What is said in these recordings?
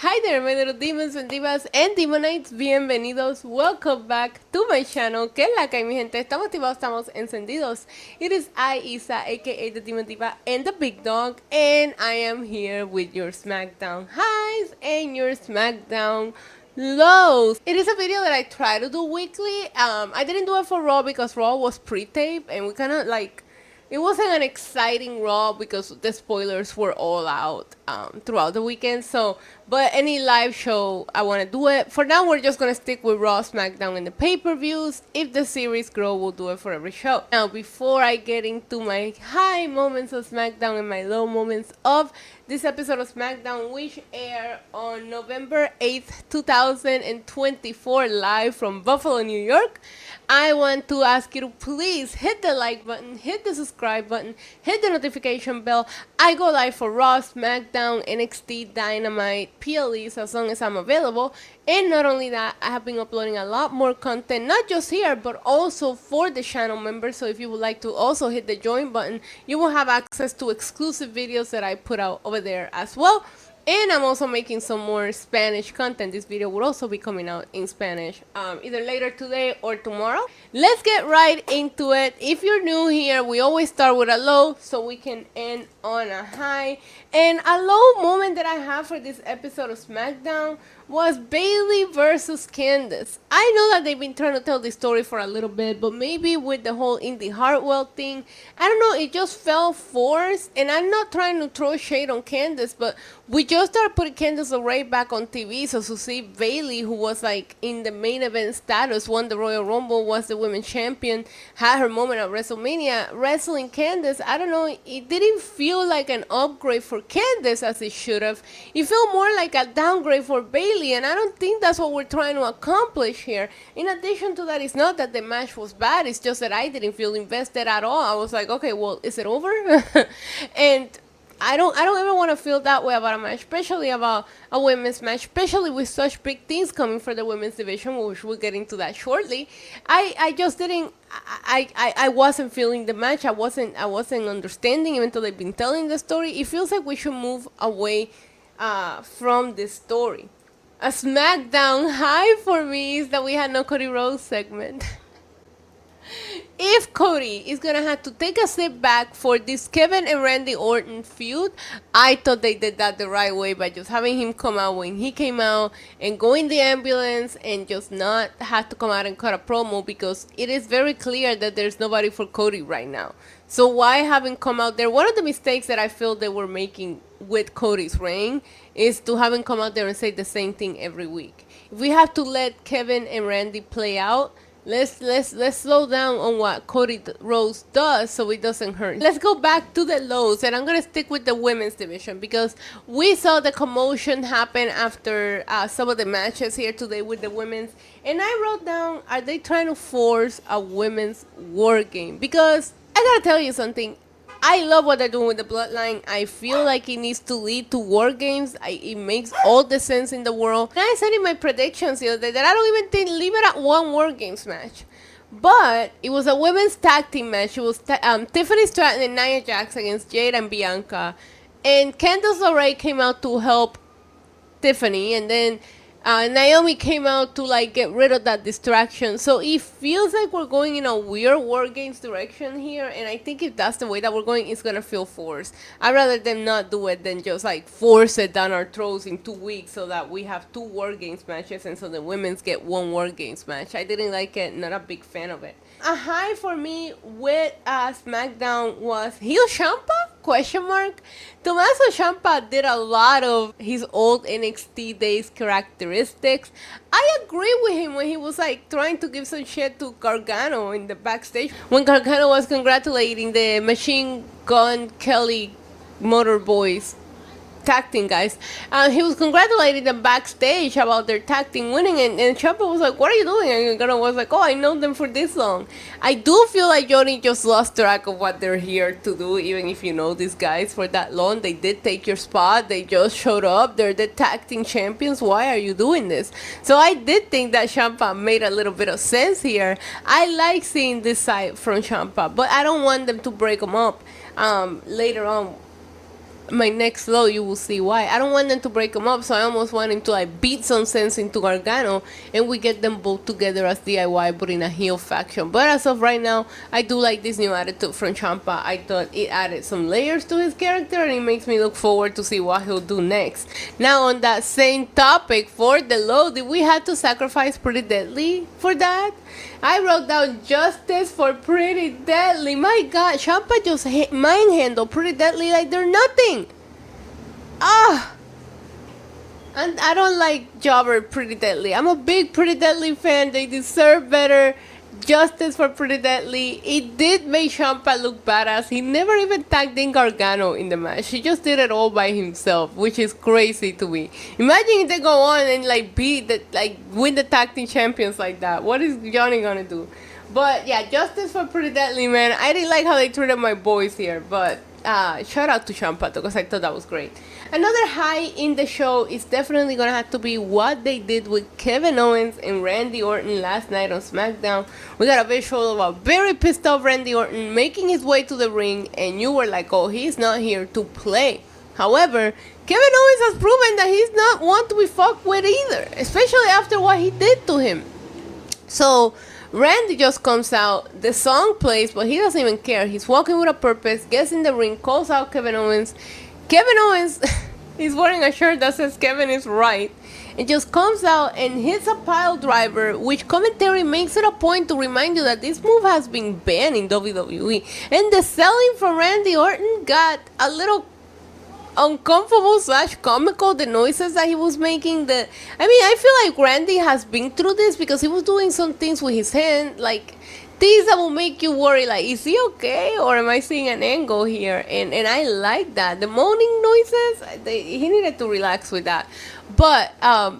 Hi there, my little demons and divas and demonites. Bienvenidos. Welcome back to my channel. ¿Qué es la que hay, mi gente? Estamos activados, estamos encendidos. It is I, Isa, aka the Demon Diva and the Big Dog, and I am here with your Smackdown highs and your Smackdown lows. It is a video that I try to do weekly. I didn't do it for Raw because Raw was pre-tape and we kind of like it wasn't an exciting Raw because the spoilers were all out throughout the weekend. So, but any live show, I want to do it. For now, we're just going to stick with Raw, SmackDown, and the pay-per-views. If the series grow, we'll do it for every show. Now, before I get into my high moments of SmackDown and my low moments of this episode of SmackDown, which aired on November 8th, 2024, live from Buffalo, New York, I want to ask you to please hit the like button, hit the subscribe button, hit the notification bell. I go live for Raw, SmackDown, NXT, Dynamite, PLEs as long as I'm available. And not only that, I have been uploading a lot more content, not just here, but also for the channel members. So if you would like to also hit the join button, you will have access to exclusive videos that I put out over there as well. And I'm also making some more Spanish content. This video will also be coming out in Spanish either later today or tomorrow. Let's get right into it. If you're new here, we always start with a low so we can end on a high. And a low moment that I have for this episode of SmackDown was Bayley versus Candace. I know that they've been trying to tell this story for a little bit, but maybe with the whole Indy Hartwell thing, I don't know, it just felt forced. And I'm not trying to throw shade on Candace, but we just started putting Candace LeRae back on TV. So to see Bayley, who was like in the main event status, won the Royal Rumble, was the women's champion, had her moment at WrestleMania, wrestling Candace, I don't know, it didn't feel like an upgrade for Candace as it should have. It felt more like a downgrade for Bayley, and I don't think that's what we're trying to accomplish here. In addition to that, it's not that the match was bad, it's just that I didn't feel invested at all. I was like, okay, well, is it over? And I don't ever want to feel that way about a match, especially about a women's match, especially with such big things coming for the women's division, which we'll get into that shortly. I just didn't. I wasn't feeling the match. I wasn't understanding, even though they've been telling the story. It feels like we should move away from this story. A SmackDown high for me is that we had no Cody Rhodes segment. If Cody is gonna have to take a step back for this Kevin and Randy Orton feud, I thought they did that the right way by just having him come out when he came out and go in the ambulance and just not have to come out and cut a promo, because it is very clear that there's nobody for Cody right now. So why haven't come out there? One of the mistakes that I feel they were making with Cody's reign is to have him come out there and say the same thing every week. If we have to let Kevin and Randy play out, Let's slow down on what Cody Rhodes does so it doesn't hurt. Let's go back to the lows, and I'm gonna stick with the women's division because we saw the commotion happen after some of the matches here today with the women's, and I wrote down, are they trying to force a women's war game? Because I gotta tell you something, I love what they're doing with the bloodline. I feel like it needs to lead to war games. It makes all the sense in the world. And I said in my predictions the other day that I don't even think, leave it at one war games match. But it was a women's tag team match. It was Tiffany Stratton and Nia Jax against Jade and Bianca. And Candace LeRae came out to help Tiffany, and then Naomi came out to like get rid of that distraction. So it feels like we're going in a weird war games direction here, and I think if that's the way that we're going, it's gonna feel forced. I'd rather them not do it than just like force it down our throats in 2 weeks so that we have 2 war games matches and so the women's get 1 war games match. I didn't like it, not a big fan of it. A high for me with SmackDown was heel Ciampa? Question mark. Tomaso Ciampa did a lot of his old NXT days characteristics. I agree with him when he was like trying to give some shit to Gargano in the backstage when Gargano was congratulating the Machine Gun Kelly Motor Boys tag team guys. He was congratulating them backstage about their tag team winning, and Ciampa was like, what are you doing? And Gargano was like, oh, I know them for this long. I do feel like Johnny just lost track of what they're here to do. Even if you know these guys for that long, they did take your spot. They just showed up. They're the tag team champions. Why are you doing this? So I did think that Ciampa made a little bit of sense here. I like seeing this side from Ciampa, but I don't want them to break them up later on my next low, you will see why. I don't want them to break them up, so I almost want him to like beat some sense into Gargano, and we get them both together as DIY, but in a heel faction. But as of right now, I do like this new attitude from Ciampa. I thought it added some layers to his character, and it makes me look forward to see what he'll do next. Now, on that same topic, for the low, did we have to sacrifice Pretty Deadly for that? I wrote down justice for Pretty Deadly. My God, Ciampa just mind-handled Pretty Deadly like they're nothing. And I don't like Jobber Pretty Deadly. I'm a big Pretty Deadly fan. They deserve better. Justice for Pretty Deadly. It did make Ciampa look badass. He never even tagged in Gargano in the match. He just did it all by himself, which is crazy to me. Imagine if they go on and like win the tag team champions like that. What is Johnny gonna do? But yeah, justice for Pretty Deadly, man. I didn't like how they treated my boys here, but shout out to Ciampa because I thought that was great. Another high in the show is definitely gonna have to be what they did with Kevin Owens and Randy Orton last night on SmackDown. We got a visual of a very pissed off Randy Orton making his way to the ring, and you were like, oh, he's not here to play. However, Kevin Owens has proven that he's not one to be fucked with either, especially after what he did to him. So Randy just comes out, the song plays, but he doesn't even care. He's walking with a purpose, gets in the ring, calls out Kevin Owens. Kevin Owens is wearing a shirt that says Kevin is right. It just comes out and hits a pile driver, which commentary makes it a point to remind you that this move has been banned in WWE. And the selling from Randy Orton got a little uncomfortable / comical, the noises that he was making. I feel like Randy has been through this because he was doing some things with his hand, like things that will make you worry, like, is he okay, or am I seeing an angle here? And I like that. The moaning noises, he needed to relax with that. But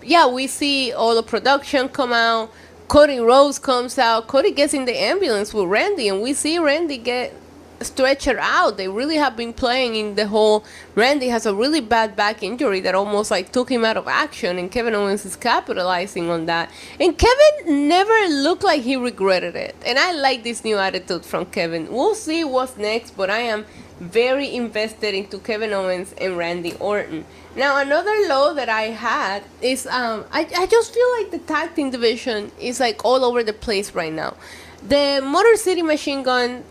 yeah, we see all the production come out. Cody Rhodes comes out. Cody gets in the ambulance with Randy, and we see Randy get stretcher out. They really have been playing in the whole Randy has a really bad back injury that almost like took him out of action, and Kevin Owens is capitalizing on that, and Kevin never looked like he regretted it, and I like this new attitude from Kevin. We'll see what's next, but I am very invested into Kevin Owens and Randy Orton. Now, another low that I had is I just feel like the tag team division is like all over the place right now. The Motor City Machine Gun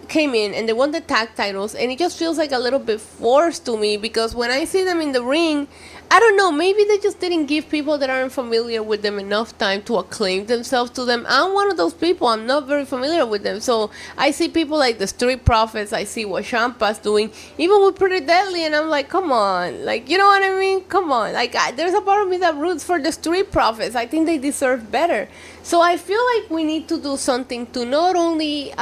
came in and they won the tag titles, and it just feels like a little bit forced to me because when I see them in the ring, I don't know, maybe they just didn't give people that aren't familiar with them enough time to acclaim themselves to them. I'm one of those people, I'm not very familiar with them, so I see people like the Street Profits, I see what Ciampa's doing, even with Pretty Deadly, and I'm like, come on, like, you know what I mean? Come on, like, there's a part of me that roots for the Street Profits. I think they deserve better. So I feel like we need to do something to not only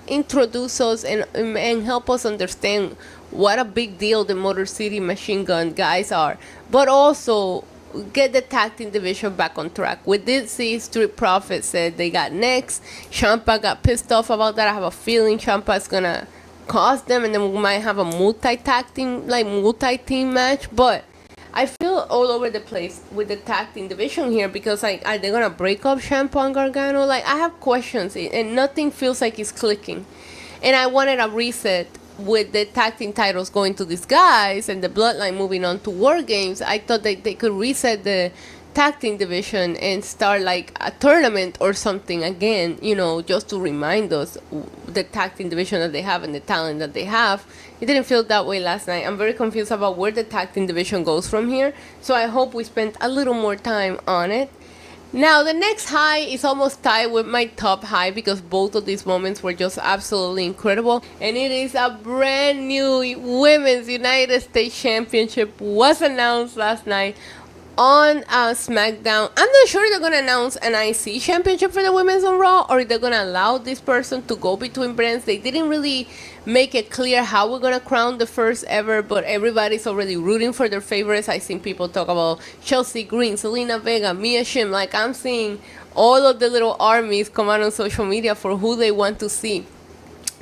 introduce us and help us understand what a big deal the Motor City Machine Gun guys are, but also get the tag team division back on track. We did see Street Profits said they got next. Ciampa got pissed off about that. I have a feeling Ciampa's gonna cost them, and then we might have a multi-team match. But I feel all over the place with the tag team division here because, like, are they gonna break up Ciampa and Gargano? Like, I have questions, and nothing feels like it's clicking. And I wanted a reset with the tag team titles going to these guys and the Bloodline moving on to War Games. I thought that they could reset the tag team division and start like a tournament or something again, you know, just to remind us the tag team division that they have and the talent that they have. It didn't feel that way last night. I'm very confused about where the tag team division goes from here, so I hope we spend a little more time on it. Now, the next high is almost tied with my top high because both of these moments were just absolutely incredible. And it is a brand new Women's United States Championship was announced last night on SmackDown. I'm not sure they're going to announce an IC championship for the women's on Raw, or they're going to allow this person to go between brands. They didn't really make it clear how we're going to crown the first ever, but everybody's already rooting for their favorites. I've seen people talk about Chelsea Green, Selena Vega, Mia Shim. Like, I'm seeing all of the little armies come out on social media for who they want to see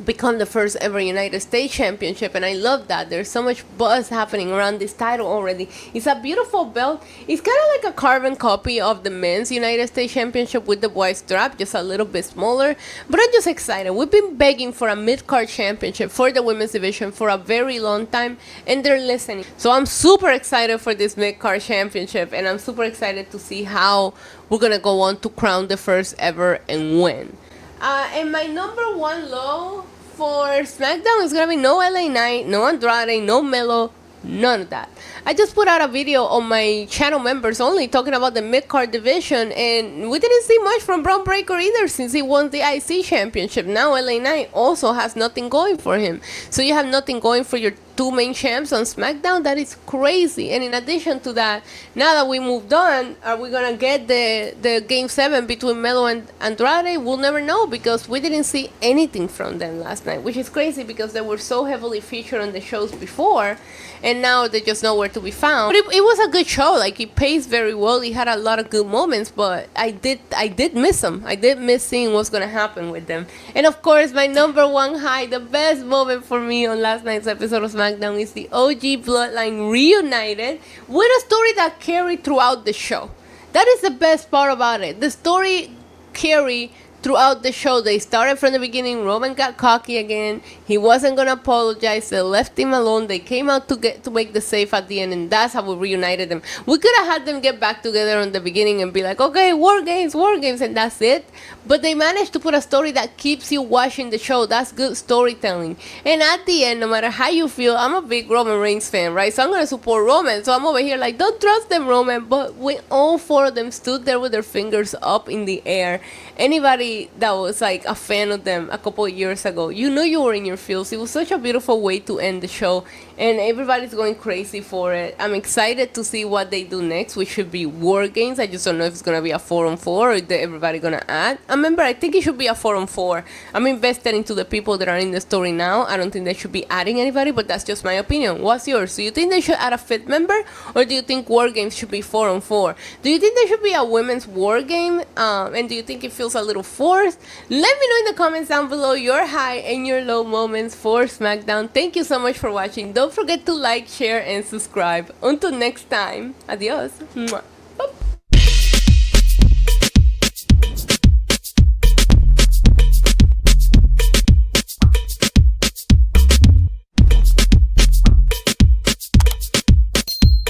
become the first ever United States Championship, and I love that. There's so much buzz happening around this title already. It's a beautiful belt. It's kind of like a carbon copy of the men's United States Championship with the white strap, just a little bit smaller. But I'm just excited. We've been begging for a mid-card championship for the women's division for a very long time, and they're listening. So I'm super excited for this mid-card championship, and I'm super excited to see how we're gonna go on to crown the first ever and win. And my number one low for SmackDown is gonna be no LA Knight, no Andrade, no Melo, none of that. I just put out a video on my channel members only talking about the mid-card division, and we didn't see much from Braun Breaker either since he won the IC championship. Now LA Knight also has nothing going for him. So you have nothing going for your two main champs on SmackDown. That is crazy. And in addition to that, now that we moved on, are we gonna get the game 7 between Melo and Andrade? We'll never know because we didn't see anything from them last night, which is crazy because they were so heavily featured on the shows before, and now they're just nowhere to be found. But it was a good show. Like, it paced very well. It had a lot of good moments, but I did miss them. I did miss seeing what's gonna happen with them. And of course, my number one high, the best moment for me on last night's episode of SmackDown is the OG Bloodline reunited with a story that carried throughout the show. That is the best part about it. The story carried throughout the show. They started from the beginning. Roman got cocky again. He wasn't gonna apologize. They left him alone. They came out to make the save at the end, and that's how we reunited them. We could have had them get back together in the beginning and be like, okay, war games, and that's it. But they managed to put a story that keeps you watching the show. That's good storytelling. And at the end, no matter how you feel, I'm a big Roman Reigns fan, right? So I'm gonna support Roman. So I'm over here like, don't trust them, Roman. But when all four of them stood there with their fingers up in the air, anybody that was like a fan of them a couple of years ago, you know you were in your feels. It was such a beautiful way to end the show, and everybody's going crazy for it. I'm excited to see what they do next, which should be War Games. I just don't know if it's gonna be a 4-on-4 or if everybody gonna add a member. I think it should be a 4-on-4. I'm invested into the people that are in the story now. I don't think they should be adding anybody, but that's just my opinion. What's yours? Do you think they should add a fifth member, or do you think War Games should be 4-on-4? Do you think there should be a women's War Game? And do you think it feels a little forced? Let me know in the comments down below your high and your low moments for SmackDown. Thank you so much for watching. Don't forget to like, share, and subscribe. Until next time, adios. Mwah.